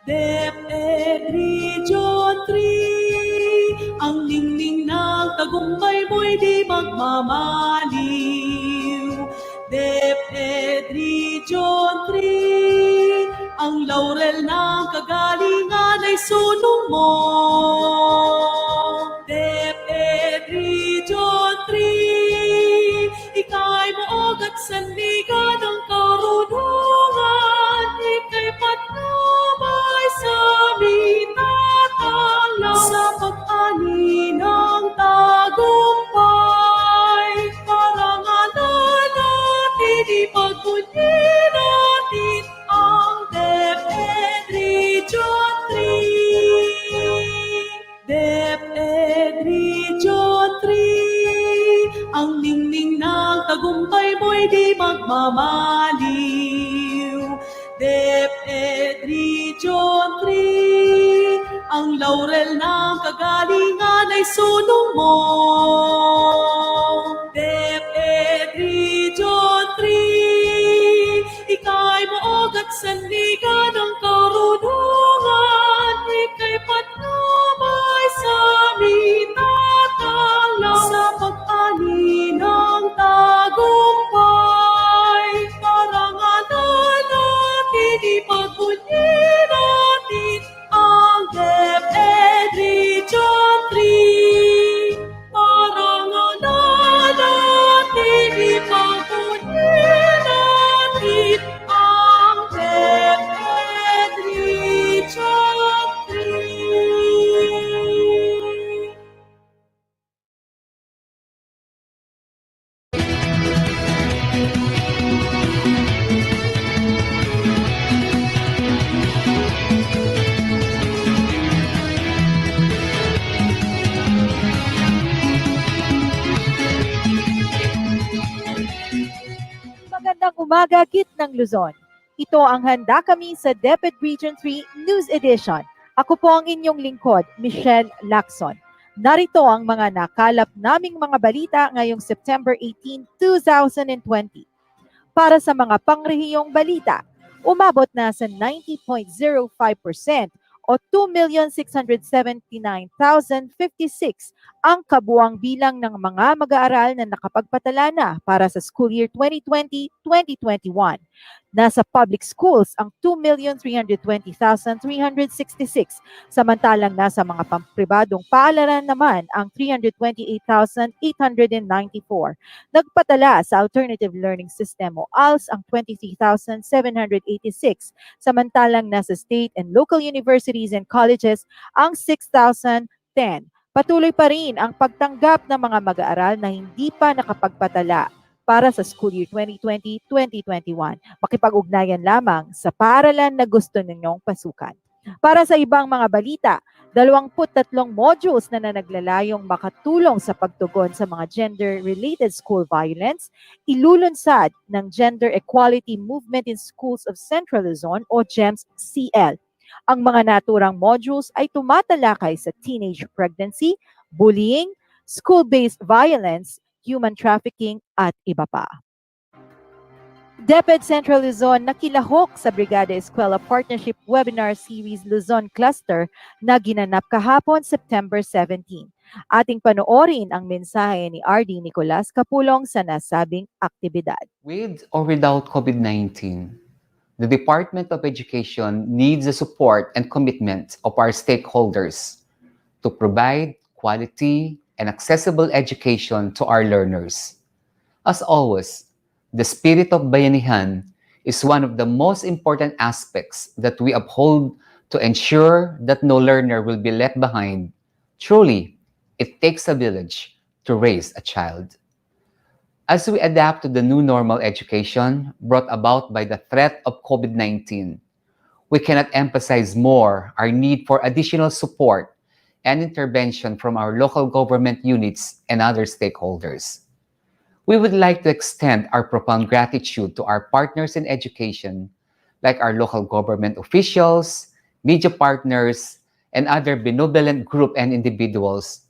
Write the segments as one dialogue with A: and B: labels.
A: DepEd Region 3, ang ningning ng tagumpay mo'y di magmamaliw. DepEd Region 3, ang laurel ng kagalingan ay sunong mo. DepEd Region 3, ika'y maog at sandigan ng karunungan, ika'y patnubay sa amin tatanglaw sa pag-ani ng tagumpay. Parangalan natin, ipagpunyi natin ang DepEd Region 3. DepEd Region 3, ang ningning ng tagumpay mo'y di magmamaliw. DepEd Region 3, ang laurel ng kagalingan ay sunong mo. DepEd Region 3, ika'y maog at sandigan ng karunungan, ika'y patnubay sa amin tatanglaw sa pag-ani ng tagumpay. Parangalan natin, ipagpunyi natin ang DepEd Region 3. Parangalan natin, ipagpunyi natin ang DepEd Region 3.
B: Magandang umaga, Gitnang Luzon. Ito ang Handa Kami sa DepEd Region 3 News Edition. Ako po ang inyong lingkod, Michelle Lacson. Narito ang mga nakalap naming mga balita ngayong September 18, 2020. Para sa mga pangrehiyong balita, umabot na sa 90.05% o 2,679,056 ang kabuang bilang ng mga mag-aaral na nakapagpatala na para sa school year 2020-2021. Nasa public schools ang 2,320,366, samantalang nasa mga pampribadong paaralan naman ang 328,894. Nagpatala sa Alternative Learning System o ALS ang 23,786, samantalang nasa state and local universities and colleges ang 6,010. Patuloy pa rin ang pagtanggap ng mga mag-aaral na hindi pa nakapagpatala para sa school year 2020-2021. Makipag-ugnayan lamang sa paaralan na gusto ninyong pasukan. Para sa ibang mga balita, 23 modules na naglalayong makatulong sa pagtugon sa mga gender-related school violence, ilulunsad ng Gender Equality Movement in Schools of Central Luzon o GEMS-CL. Ang mga naturang modules ay tumatalakay sa teenage pregnancy, bullying, school-based violence, human trafficking at iba pa. DepEd Central Luzon nakilahok sa Brigada Eskwela Partnership Webinar Series Luzon Cluster na ginanap kahapon September 17. Ating panoorin ang mensahe ni RD Nicolas Kapulong sa nasabing aktibidad.
C: With or without COVID-19, the Department of Education needs the support and commitment of our stakeholders to provide quality and accessible education to our learners. As always, the spirit of bayanihan is one of the most important aspects that we uphold to ensure that no learner will be left behind. Truly, it takes a village to raise a child. As we adapt to the new normal education brought about by the threat of COVID-19, we cannot emphasize more our need for additional support and intervention from our local government units and other stakeholders. We would like to extend our profound gratitude to our partners in education, like our local government officials, media partners, and other benevolent group and individuals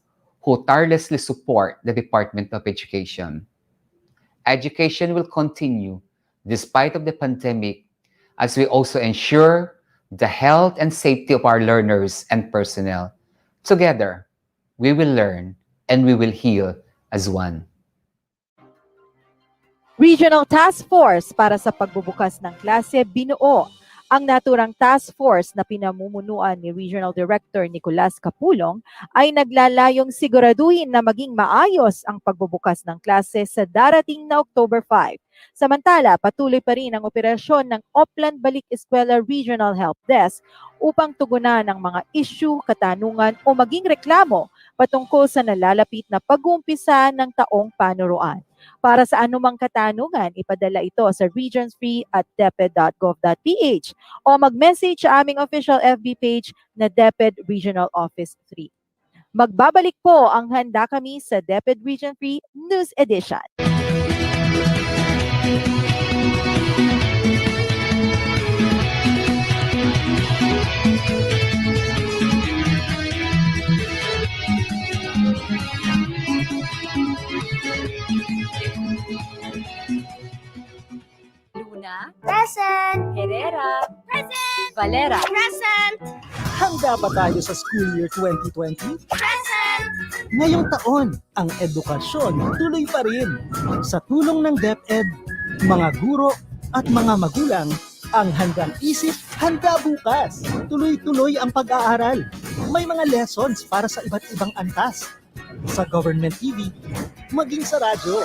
C: who tirelessly support the Department of Education. Education will continue despite of the pandemic as we also ensure the health and safety of our learners and personnel. Together, we will learn and we will heal as one.
B: Regional Task Force para sa pagbubukas ng klase binuo. Ang naturang task force na pinamumunuan ni Regional Director Nicolas Kapulong ay naglalayong siguraduhin na maging maayos ang pagbubukas ng klase sa darating na October 5. Samantala, patuloy pa rin ang operasyon ng Oplan Balik Eskwela Regional Help Desk upang tugunan ang mga issue, katanungan o maging reklamo patungkol sa nalalapit na pag-uumpisa ng taong panuruan. Para sa anumang katanungan, ipadala ito sa regions3@deped.gov.ph o mag-message sa aming official FB page na DepEd Regional Office 3. Magbabalik po ang Handa Kami sa DepEd Region 3 News Edition.
D: Luna,
E: Present!
D: Herrera,
E: Present!
D: Valera,
E: Present!
F: Handa ba tayo sa school year 2020?
E: Present!
F: Ngayong taon, ang edukasyon tuloy pa rin. Sa tulong ng DepEd, mga guro at mga magulang, ang handang isip, handa bukas. Tuloy-tuloy ang pag-aaral. May mga lessons para sa iba't ibang antas. Sa government TV, maging sa radyo,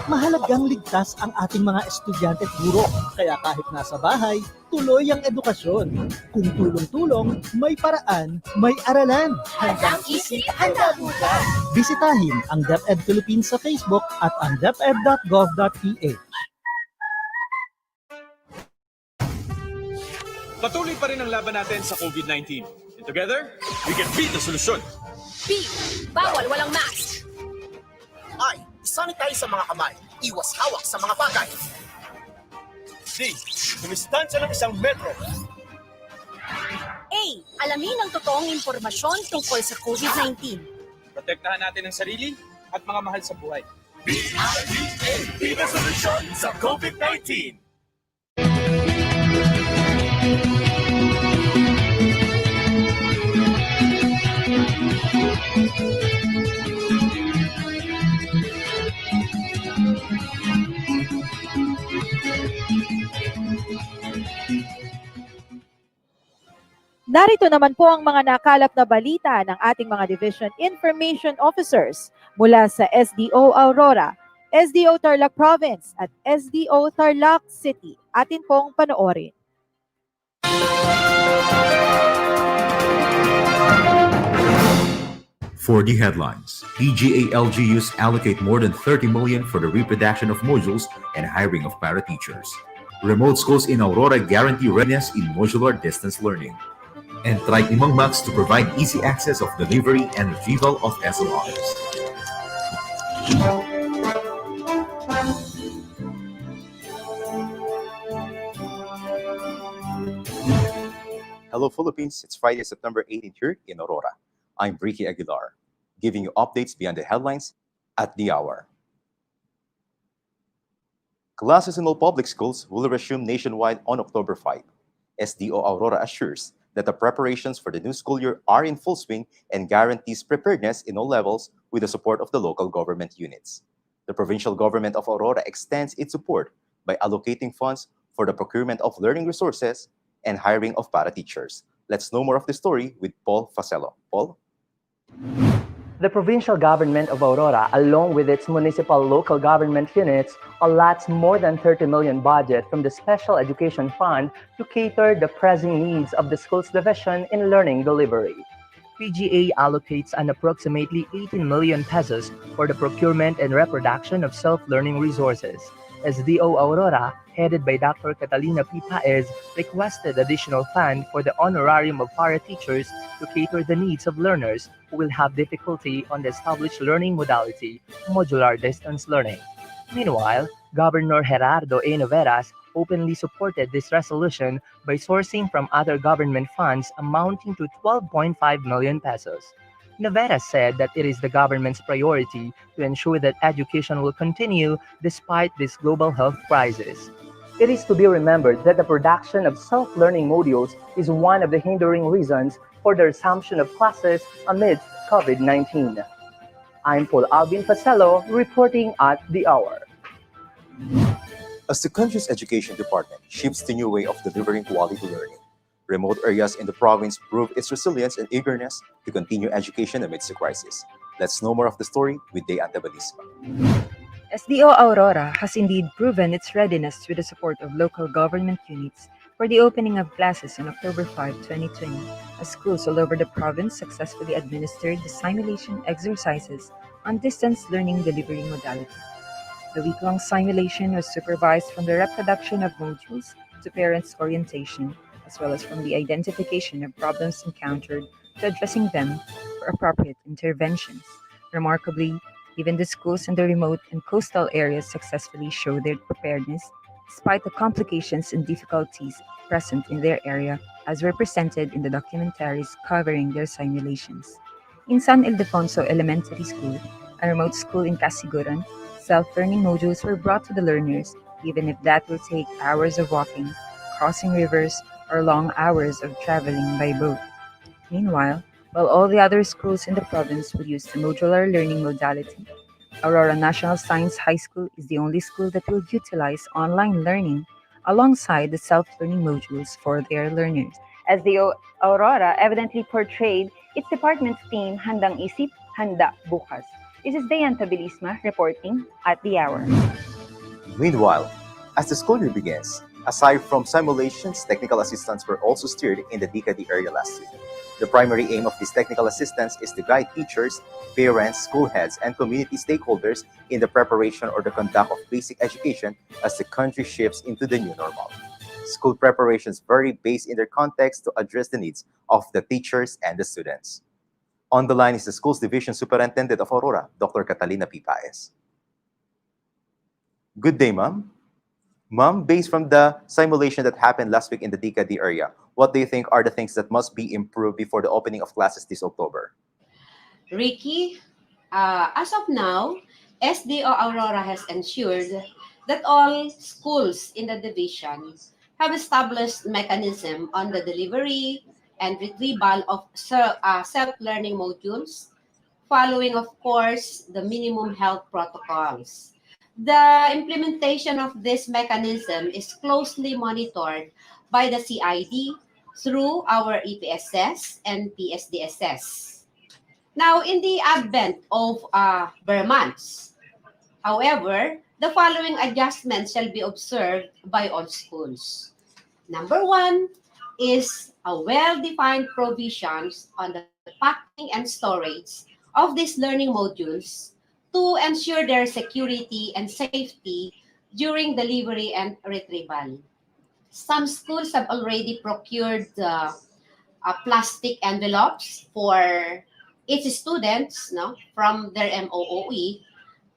F: mahalagang ligtas ang ating mga estudyante at guro. Kaya kahit nasa bahay, tuloy ang edukasyon. Kung tulong-tulong, may paraan, may aralan. Handang isip, handa bukas. Bisitahin ang DepEd Philippines sa Facebook at ang deped.gov.ph.
G: Patuloy pa rin ang laban natin sa COVID-19. And together, we can beat the solution.
D: B, bawal walang mask.
H: I, sanitize sa mga kamay. Iwas hawak sa mga bagay.
G: D, dumistansya ng 1 metro.
D: A, alamin ang totoong impormasyon tungkol sa COVID-19.
G: Protektahan natin ang sarili at mga mahal sa buhay.
H: Be the solution sa COVID-19.
B: Narito naman po ang mga nakalap na balita ng ating mga Division Information Officers mula sa SDO Aurora, SDO Tarlac Province at SDO Tarlac City. Atin pong panoorin.
I: For the headlines, PGA-LGUs allocate more than 30 million for the reproduction of modules and hiring of para-teachers. Remote schools in Aurora guarantee readiness in modular distance learning. And try Imang Max to provide easy access of delivery and retrieval of SLRs.
J: Hello Philippines, it's Friday, September 18th here in Aurora. I'm Ricky Aguilar, giving you updates beyond the headlines at the hour. Classes in all public schools will resume nationwide on October 5. SDO Aurora assures that the preparations for the new school year are in full swing and guarantees preparedness in all levels with the support of the local government units. The provincial government of Aurora extends its support by allocating funds for the procurement of learning resources and hiring of para-teachers. Let's know more of the story with Paul Facello. Paul?
K: The provincial government of Aurora, along with its municipal local government units, allots more than 30 million budget from the Special Education Fund to cater the pressing needs of the schools division in learning delivery. PGA allocates an approximately 18 million pesos for the procurement and reproduction of self-learning resources. SDO Aurora, headed by Dr. Catalina P. Paez, requested additional fund for the honorarium of para-teachers to cater the needs of learners who will have difficulty on the established learning modality, modular distance learning. Meanwhile, Governor Gerardo A. Noveras openly supported this resolution by sourcing from other government funds amounting to 12.5 million pesos. Noveras said that it is the government's priority to ensure that education will continue despite this global health crisis. It is to be remembered that the production of self-learning modules is one of the hindering reasons for the resumption of classes amidst COVID-19. I'm Paul Alvin Facello reporting at The Hour.
J: As the country's education department shifts to new way of delivering quality learning, remote areas in the province prove its resilience and eagerness to continue education amidst the crisis. Let's know more of the story with Day Antabalisma.
L: SDO Aurora has indeed proven its readiness with the support of local government units for the opening of classes on October 5, 2020, as schools all over the province successfully administered the simulation exercises on distance learning delivery modality. The week-long simulation was supervised from the reproduction of modules to parents' orientation, as well as from the identification of problems encountered to addressing them for appropriate interventions. Remarkably, even the schools in the remote and coastal areas successfully show their preparedness despite the complications and difficulties present in their area, as represented in the documentaries covering their simulations. In San Ildefonso Elementary School, a remote school in Casiguran, self-learning modules were brought to the learners, even if that will take hours of walking, crossing rivers, or long hours of traveling by boat. Meanwhile, while all the other schools in the province will use the modular learning modality, Aurora National Science High School is the only school that will utilize online learning alongside the self-learning modules for their learners.
M: As the Aurora evidently portrayed its department's theme, Handang Isip, Handa Bukas. This is Dayan Tabilisma reporting at The Hour.
J: Meanwhile, as the school year begins, aside from simulations, technical assistants were also steered in the DepEd area last week. The primary aim of these technical assistants is to guide teachers, parents, school heads, and community stakeholders in the preparation or the conduct of basic education as the country shifts into the new normal. School preparations vary based in their context to address the needs of the teachers and the students. On the line is the Schools Division Superintendent of Aurora, Dr. Catalina P. Paez. Good day, ma'am. Ma'am, based from the simulation that happened last week in the DepEd area, what do you think are the things that must be improved before the opening of classes this October?
N: Ricky, as of now, SDO Aurora has ensured that all schools in the division have established mechanism on the delivery and retrieval of self-learning modules, following, of course, the minimum health protocols. The implementation of this mechanism is closely monitored by the CID through our EPSS and PSDSS. Now, in the advent of bare months, however, the following adjustments shall be observed by all schools. Number one is a well-defined provisions on the packing and storage of these learning modules to ensure their security and safety during delivery and retrieval. Some schools have already procured plastic envelopes for its students, from their MOOE,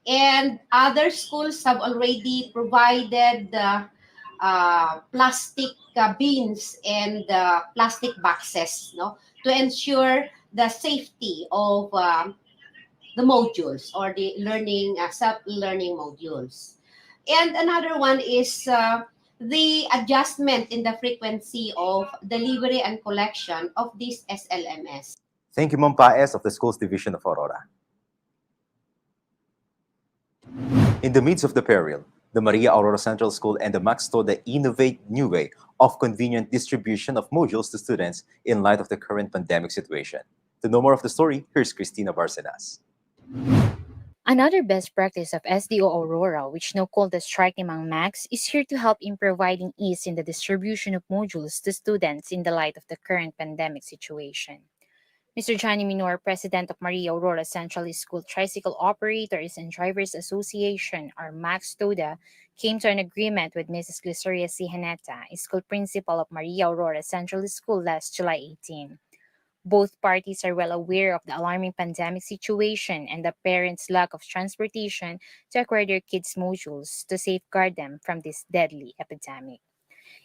N: and other schools have already provided plastic bins and plastic boxes, to ensure the safety of the modules or the learning self-learning modules. And another one is the adjustment in the frequency of delivery and collection of these SLMS.
J: Thank you, Ma'am Paes of the Schools Division of Aurora. In the midst of the peril, the Maria Aurora Central School and the Max Toda innovate new way of convenient distribution of modules to students in light of the current pandemic situation. To know more of the story, here's Christina Barcenas.
O: Another best practice of SDO Aurora, which no called the strike among Max, is here to help in providing ease in the distribution of modules to students in the light of the current pandemic situation. Mr. Johnny Minor, President of Maria Aurora Central School Tricycle Operators and Drivers Association, or Max Toda, came to an agreement with Mrs. Glyceria C. Haneta, school principal of Maria Aurora Central School last July 18. Both parties are well aware of the alarming pandemic situation and the parents' lack of transportation to acquire their kids' modules to safeguard them from this deadly epidemic.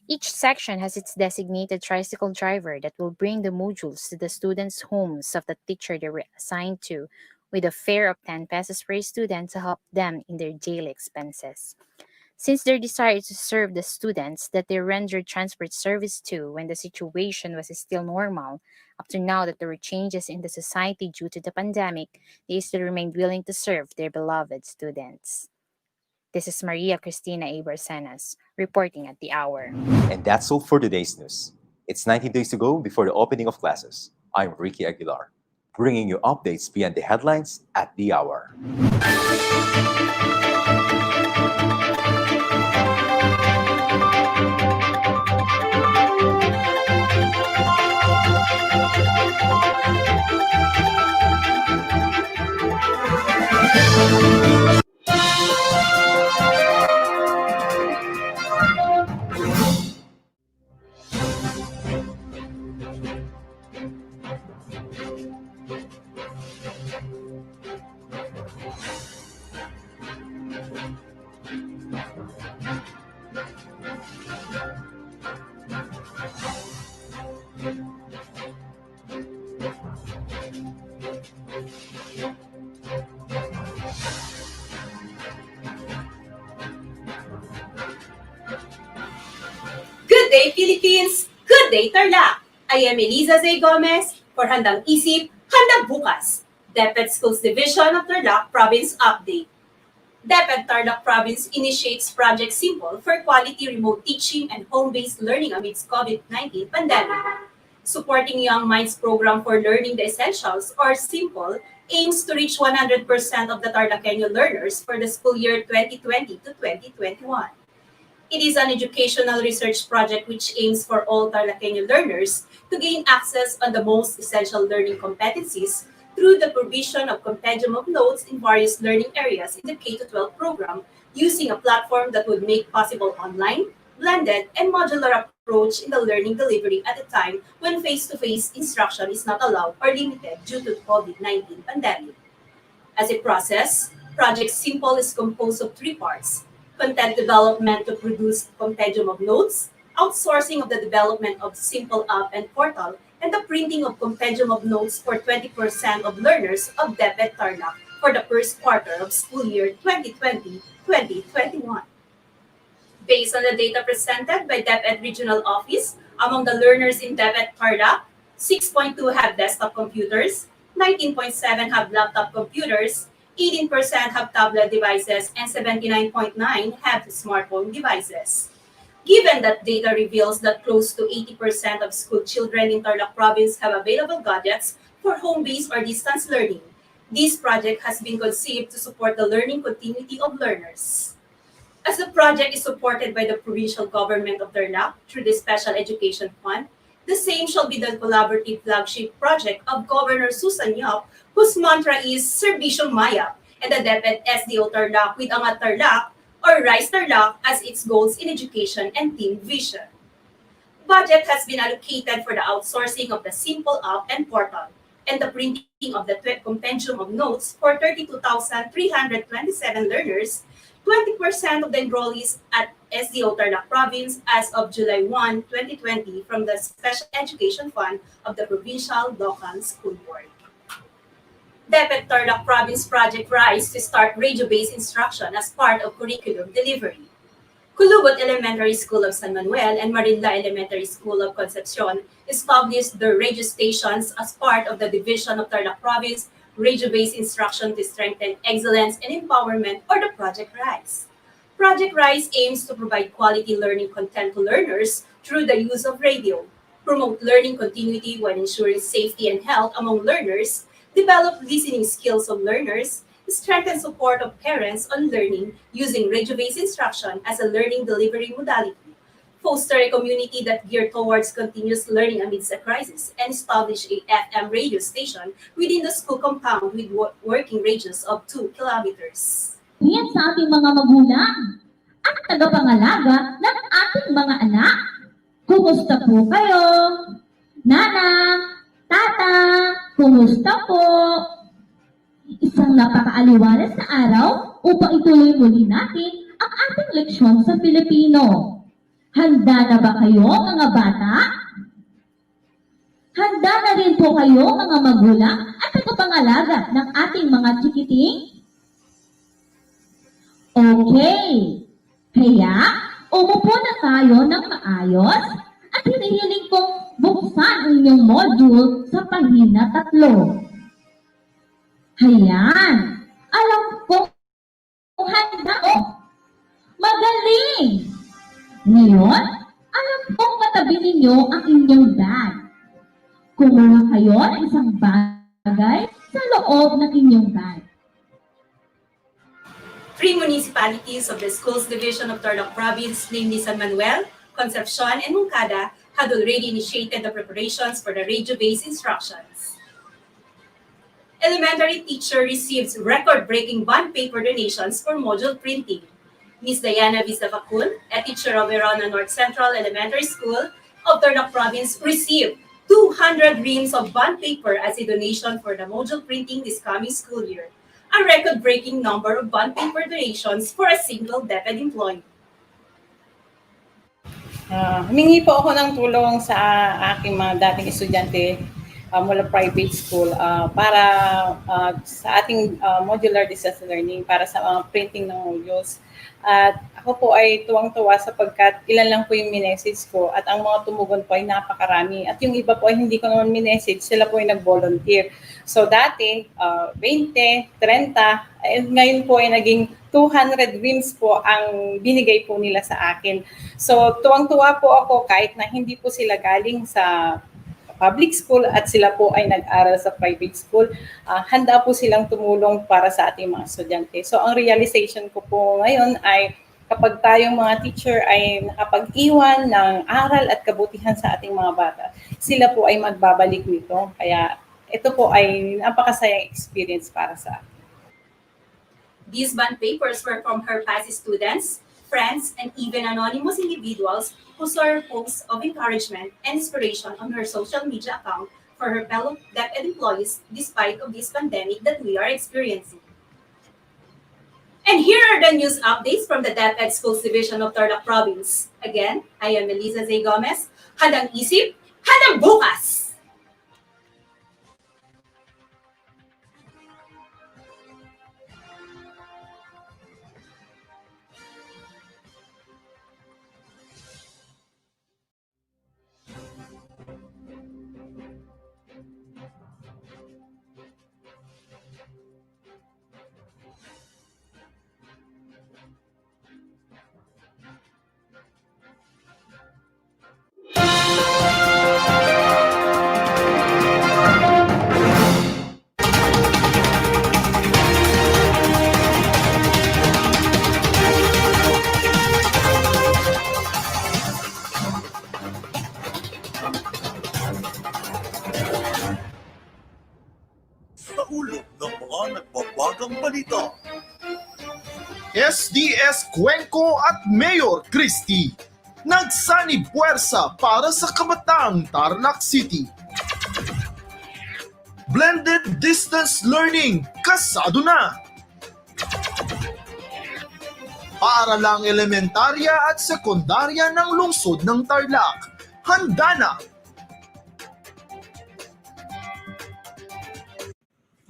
O: Each section has its designated tricycle driver that will bring the modules to the students' homes of the teacher they were assigned to, with a fare of 10 pesos per student to help them in their daily expenses. Since their desire is to serve the students that they rendered transport service to when the situation was still normal, up to now that there were changes in the society due to the pandemic, they still remained willing to serve their beloved students. This is Maria Cristina A. Barcenas, reporting at the hour.
J: And that's all for today's news. It's 90 days to go before the opening of classes. I'm Ricky Aguilar, bringing you updates beyond the headlines at the hour.
P: Good day, Philippines! Good day, Tarlac! I am Eliza Zay Gomez for Handang Isip, Handang Bukas, DepEd Schools Division of Tarlac Province Update. DepEd Tarlac Province initiates Project Simple for quality remote teaching and home-based learning amidst COVID-19 pandemic. Supporting Young Minds Program for Learning the Essentials, or SIMPLE, aims to reach 100% of the Tarlaceño learners for the school year 2020 to 2021. It is an educational research project which aims for all Tarlaceño learners to gain access on the most essential learning competencies through the provision of compendium of notes in various learning areas in the K-12 program using a platform that would make possible online, blended, and modular approach in the learning delivery at a time when face-to-face instruction is not allowed or limited due to the COVID-19 pandemic. As a process, Project Simple is composed of three parts: content development to produce compendium of notes, outsourcing of the development of Simple app and portal, and the printing of compendium of notes for 20% of learners of DepEd Tarlac for the first quarter of school year 2020-2021. Based on the data presented by DepEd Regional Office, among the learners in DepEd Tarlac, 6.2 have desktop computers, 19.7 have laptop computers, 18% have tablet devices, and 79.9 have smartphone devices. Given that data reveals that close to 80% of school children in Tarlac Province have available gadgets for home-based or distance learning, this project has been conceived to support the learning continuity of learners. As the project is supported by the provincial government of Tarlac through the Special Education Fund, the same shall be the collaborative flagship project of Governor Susan Yap, whose mantra is Servisyong Maya, and the DepEd SDO Tarlac with Angat Tarlac or Rise Tarlac as its goals in education and team vision. Budget has been allocated for the outsourcing of the Simple app and portal, and the printing of the compendium of notes for 32,327 learners, 20% of the enrollees at SDO Tarlac Province as of July 1, 2020 from the Special Education Fund of the Provincial Local School Board. DepEd Tarlac Province Project RISE to start radio-based instruction as part of curriculum delivery. Culubot Elementary School of San Manuel and Marinla Elementary School of Concepcion established their radio stations as part of the Division of Tarlac Province Radio-Based Instruction to Strengthen Excellence and Empowerment, or the Project RISE. Project RISE aims to provide quality learning content to learners through the use of radio, promote learning continuity while ensuring safety and health among learners, develop listening skills of learners, strengthen support of parents on learning using radio-based instruction as a learning delivery modality, foster a community that geared towards continuous learning amidst a crisis, and establish a FM radio station within the school compound with working radius of 2 kilometers.
Q: Yan sa ating mga magulang at tagapangalaga ng ating mga anak. Kumusta po kayo? Nana, tata, kumusta po? Isang napakaaliwalas na araw upang ituloy muli natin ang ating leksyon sa Filipino. Handa na ba kayo, mga bata? Handa na rin po kayo, mga magulang at tagapangalaga ng ating mga chikiting? Okay. Kaya, umupo na tayo ng maayos at hinihiling kong buksan ang inyong module sa pahina 3. Hayan. Alam ko kung handa ko. Magaling. Ngayon, alam kong katabi ninyo ang inyong bag. Kumuha kayo ng isang bagay sa loob ng inyong bag.
P: 3 municipalities of the Schools Division of Tarlac Province, namely San Manuel, Concepcion, and Moncada, had already initiated the preparations for the radio-based instructions. Elementary teacher receives record-breaking bond paper donations for module printing. Ms. Diana Vizavacul, a teacher of Verona North Central Elementary School of Tarlac Province, received 200 reams of bond paper as a donation for the module printing this coming school year, a record-breaking number of bond paper donations for a single DepEd employee.
R: Humingi po ako ng tulong sa aking mga dating estudyante mula private school para sa ating modular distance learning para sa mga printing ng modules. At ako po ay tuwang-tuwa sapagkat ilan lang po yung minessage ko at ang mga tumugon po ay napakarami. At yung iba po ay hindi ko naman minessage, sila po ay nag-volunteer. So dati, 20, 30, and ngayon po ay naging 200 reams po ang binigay po nila sa akin. So tuwang-tuwa po ako kahit na hindi po sila galing sa public school at sila po ay nag-aral sa private school, handa po silang tumulong para sa ating mga estudyante. So ang realization ko po ngayon ay kapag tayong mga teacher ay nakapag-iwan ng aral at kabutihan sa ating mga bata, sila po ay magbabalik nito. Kaya ito po ay napakasayang experience para sa akin.
P: These bond papers were from her past students, friends, and even anonymous individuals who saw her posts of encouragement and inspiration on her social media account for her fellow DepEd employees despite of this pandemic that we are experiencing. And here are the news updates from the DepEd Schools Division of Tarlac Province. Again, I am Eliza Z. Gomez. Handang isip, handang bukas!
H: Paulog ng mga nagbabagang balita. SDS Cuenco at Mayor Christie nagsanib puwersa para sa kabataang Tarlac City. Blended distance learning, kasado na. Paaralang elementarya at sekundarya ng lungsod ng Tarlac, handa na.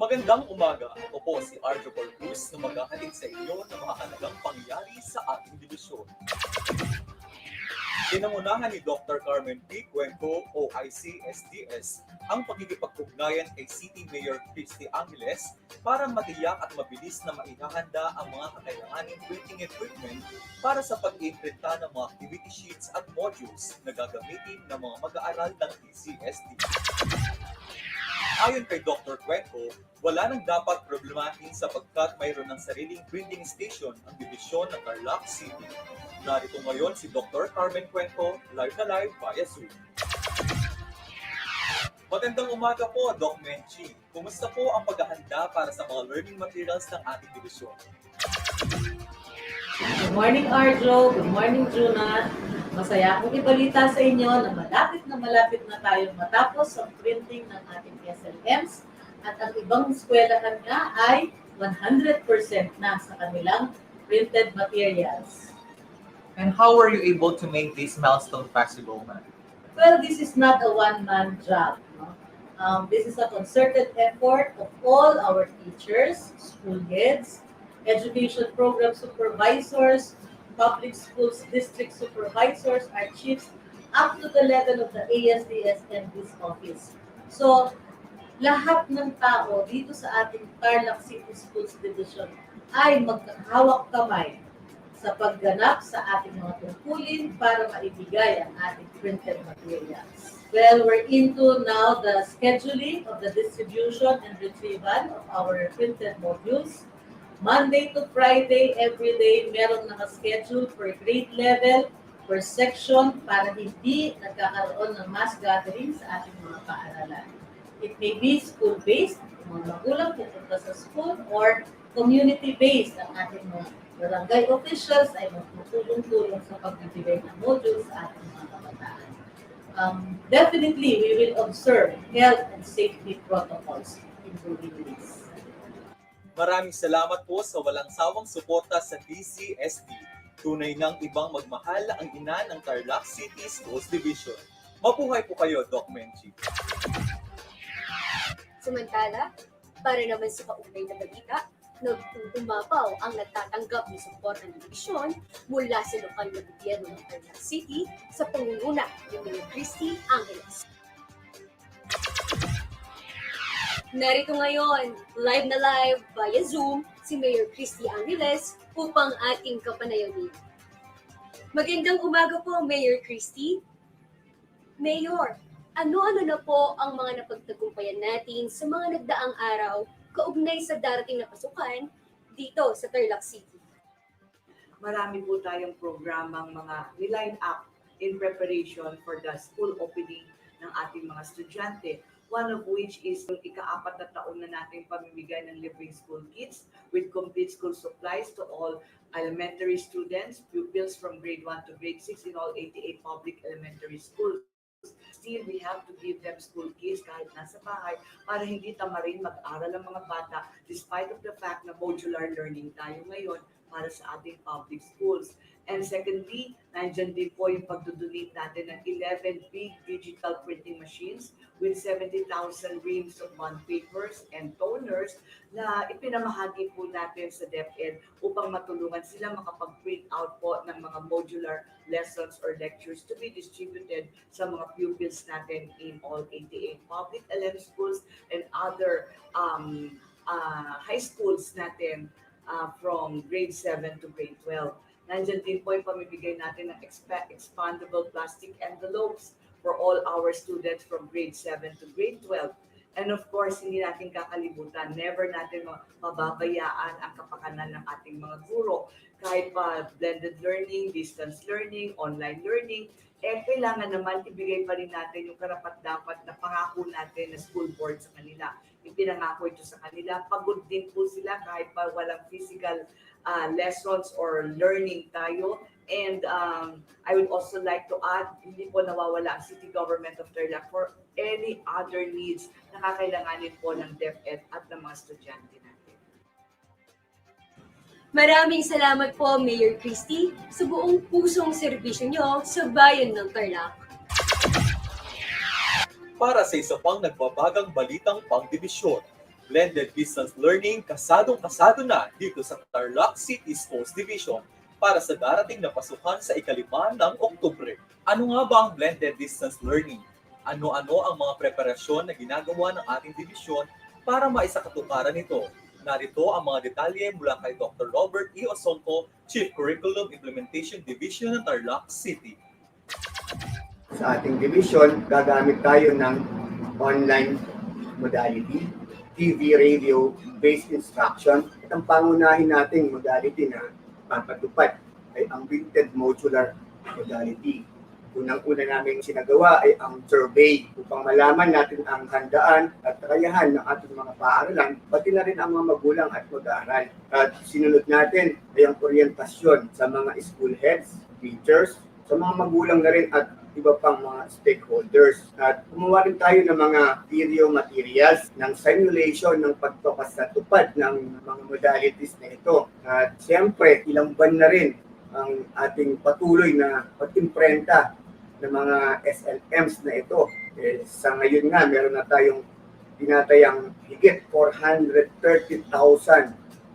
S: Magandang umaga. Ako po si Arjo Cruz na maghahatid sa inyo ng mga halagang pangyayari sa ating dibisyon. Pinangunahan ni Dr. Carmen P. Cuenco, OIC SDS, ang pagkikipag-ugnayan kay City Mayor Christy Angeles para matiyak at mabilis na maihahanda ang mga kakailanganing printing equipment para sa pag-imprinta ng mga activity sheets at modules na gagamitin ng mga mag-aaral ng PCSD. Ayon kay Dr. Cuenco, wala nang dapat problemahin sapagkat mayroon ng sariling printing station ang dibisyon ng Tarlac City. Narito ngayon si Dr. Carmen Cuenco, live na live via Zoom. Magandang umaga po, Doc Menchi. Kumusta po ang paghahanda para sa mga learning materials ng ating dibisyon?
T: Good morning, Arjo. Good morning, Juna. Masaya akong ibalita sa inyo na malapit na tayong matapos ang printing ng ating SLMs at ang ibang eskwelahan nga ay 100% na sa kanilang printed materials.
U: And how were you able to make this milestone possible, ma'am?
T: Well, this is not a one-man job. No? This is a concerted effort of all our teachers, school heads, education program supervisors, public schools district supervisors, our chiefs, up to the level of the ASDS and this office. So, lahat ng tao dito sa ating Tarlac City Schools Division ay magkahawak kamay sa pagganap sa ating mga tungkulin para maibigay ang ating printed materials. Well, we're into now the scheduling of the distribution and retrieval of our printed modules. Monday to Friday, every day, meron naka-schedule per grade level, per section, para hindi nagkakaroon ng mass gathering sa ating mga paaralan. It may be school-based, mga magulang pupunta sa school, or community-based ang ating mga barangay officials ay magtutulong-tulong sa pagbibigay ng modules sa ating mga kabataan. Definitely, we will observe health and safety protocols in doing this.
S: Maraming salamat po sa walang sawang suporta sa DCSD. Tunay ng ibang magmahal ang ina ng Tarlac City Schools Division. Mabuhay po kayo, Doc Menchi.
D: Samantala, para naman sa kaugnay na balita, nagtutumapaw ang natatanggap ng suporta ng dibisyon mula sa lokal na gobyerno ng Tarlac City sa pangunguna ni Mayor Christy Angeles. Narito ngayon, live na live via Zoom, si Mayor Christy Angeles upang ating kapanayamin. Magandang umaga po, Mayor Christy. Mayor, ano-ano na po ang mga napagtagumpayan natin sa mga nagdaang araw kaugnay sa darating na pasukan dito sa Tarlac City?
V: Marami po tayong programang mga niline up in preparation for the school opening ng ating mga estudyante. One of which is yung ika-4 na taon na nating pamimigay ng libreng school kits with complete school supplies to all elementary students, pupils from grade 1 to grade 6 in all 88 public elementary schools. Still, we have to give them school kits kahit nasa bahay para hindi tamarin mag-aral ang mga bata despite of the fact na modular learning tayo ngayon para sa ating public schools. And secondly, nandyan din po yung pagdudonate natin ng 11 big digital printing machines with 70,000 reams of bond papers and toners na ipinamahagi po natin sa DepEd upang matulungan sila makapag-print out po ng mga modular lessons or lectures to be distributed sa mga pupils natin in all 88 public LM schools and other high schools natin from grade 7 to grade 12. Nandiyan din po yung pamibigay natin ng expandable plastic envelopes for all our students from grade 7 to grade 12. And of course, hindi natin kakalimutan, never natin mababayaan ang kapakanan ng ating mga guro. Kahit pa blended learning, distance learning, online learning, kailangan naman ibigay pa rin natin yung karapat-dapat na pangako natin na school board sa kanila. Ipinangako ito sa kanila. Pagod din po sila kahit pa walang physical lessons or learning tayo. And I would also like to add, hindi po nawawala ang City Government of Tarlac for any other needs na kakailanganin po ng DepEd at ng mga estudyante natin.
D: Maraming salamat po, Mayor Christy, sa buong pusong serbisyo niyo sa bayan ng Tarlac.
S: Para sa isa pang nagbabagang balitang pangdibisyon, Blended distance learning kasadong-kasado na dito sa Tarlac City Schools Division para sa darating na pasukan sa ika-5 ng Oktubre. Ano nga ba ang blended distance learning? Ano-ano ang mga preparasyon na ginagawa ng ating dibisyon para maisakatuparan ito? Narito ang mga detalye mula kay Dr. Robert E. Osonco, Chief Curriculum Implementation Division ng Tarlac City.
A: Sa ating division, gagamit tayo ng online modality, TV, radio-based instruction. At ang pangunahin nating modality na papatupad ay ang weighted modular modality. Unang-una namin sinagawa ay ang survey upang malaman natin ang handaan at kakayahan ng ating mga paaralan, pati na rin ang mga magulang at mag-aaral. At sinunod natin ay ang orientasyon sa mga school heads, teachers, sa mga magulang na rin at iba pang mga stakeholders. At gumawa rin tayo ng mga video materials ng simulation ng pagtukas sa tupad ng mga modalities na ito. At siyempre, ilang buwan na rin ang ating patuloy na pag-imprenta ng mga SLMs na ito. Sa ngayon nga, meron na tayong tinatayang higit 430,000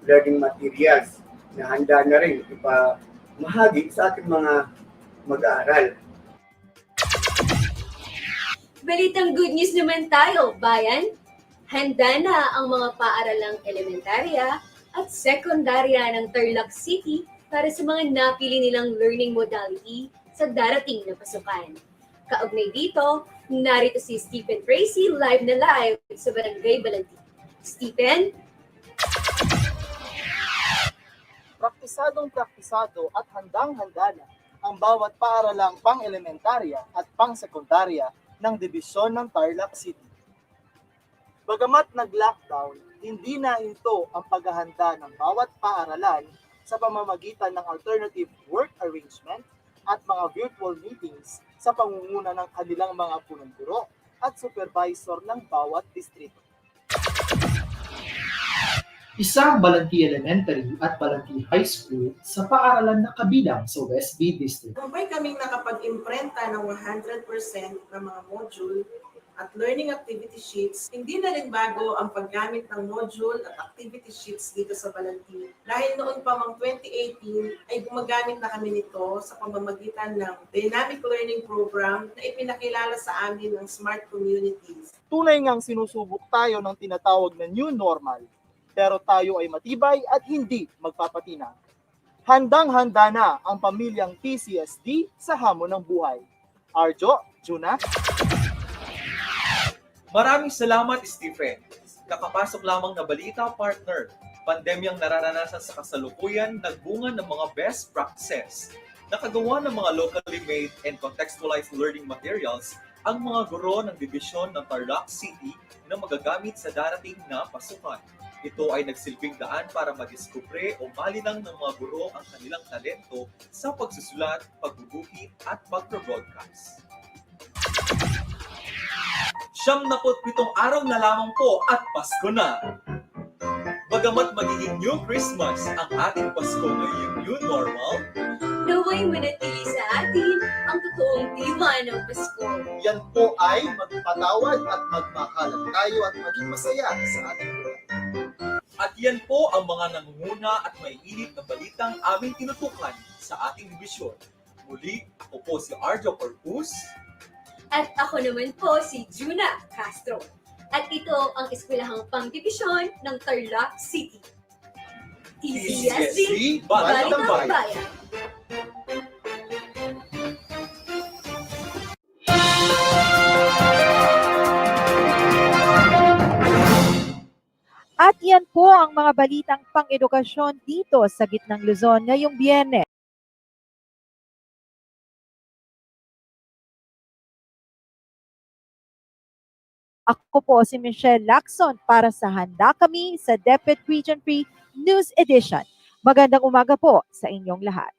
A: learning materials na handa na rin ipamahagi sa ating mga mag-aaral.
D: Balitang good news naman tayo, bayan! Handa na ang mga paaralang elementarya at sekundarya ng Tarlac City para sa mga napili nilang learning modality sa darating na pasukan. Kaugnay dito, narito si Stephen Tracy live na live sa Barangay Balanti. Stephen?
F: Praktisado at handang-handa na ang bawat paaralang pang-elementarya at pang-sekundarya ng dibisyon ng Tarlac City. Bagamat nag-lockdown, hindi na hinto ang paghahanda ng bawat paaralan sa pamamagitan ng alternative work arrangement at mga virtual meetings sa pangunguna ng kanilang mga punong guro at supervisor ng bawat distrito.
C: Isa ang Balanti Elementary at Balanti High School sa paaralan na kabilang sa West B District.
W: Mabay kaming nakapag-imprenta ng 100% ng mga module at learning activity sheets. Hindi na rin bago ang paggamit ng module at activity sheets dito sa Balanti. Dahil noon pa mang 2018 ay gumagamit na kami nito sa pamamagitan ng Dynamic Learning Program na ipinakilala sa amin ng Smart Communities.
F: Tunay ngang sinusubok tayo ng tinatawag na new normal, pero tayo ay matibay at hindi magpapatinag. Handang-handa na ang pamilyang PCSD sa hamon ng buhay. Arjo, Juna?
S: Maraming salamat, Stephen. Kakapasok lamang na balita, partner. Pandemyang nararanasan sa kasalukuyan, nagbunga ng mga best practices. Nakagawa ng mga locally made and contextualized learning materials ang mga guro ng dibisyon ng Tarlac City na magagamit sa darating na pasukan. Ito ay nagsilbing daan para madiskubre o malinang ng mga guro ang kanilang talento sa pagsusulat, pagbubuhit at pagpro-broadcast. 77 araw na lamang po at Pasko na! Bagamat magiging New Christmas ang ating Pasko ngayong New Normal,
D: naway manatili sa atin ang totoong diwa ng Pasko.
F: Yan po ay magpatawad at magmakalat tayo at maging masaya sa ating buhay.
S: At yan po ang mga nangunguna at maiinit na balitang aming tinutukan sa ating dibisyon. Muli, ako po si Arjo Corpus.
D: At ako naman po si Juna Castro. At ito ang eskwelahang pang-dibisyon ng Tarlac City. TCSD, Balitang Bayan.
B: At yan po ang mga balitang pang-edukasyon dito sa Gitnang Luzon ngayong Biyernes. Ako po si Michelle Lacson para sa Handa Kami sa DepEd Region 3 News Edition. Magandang umaga po sa inyong lahat.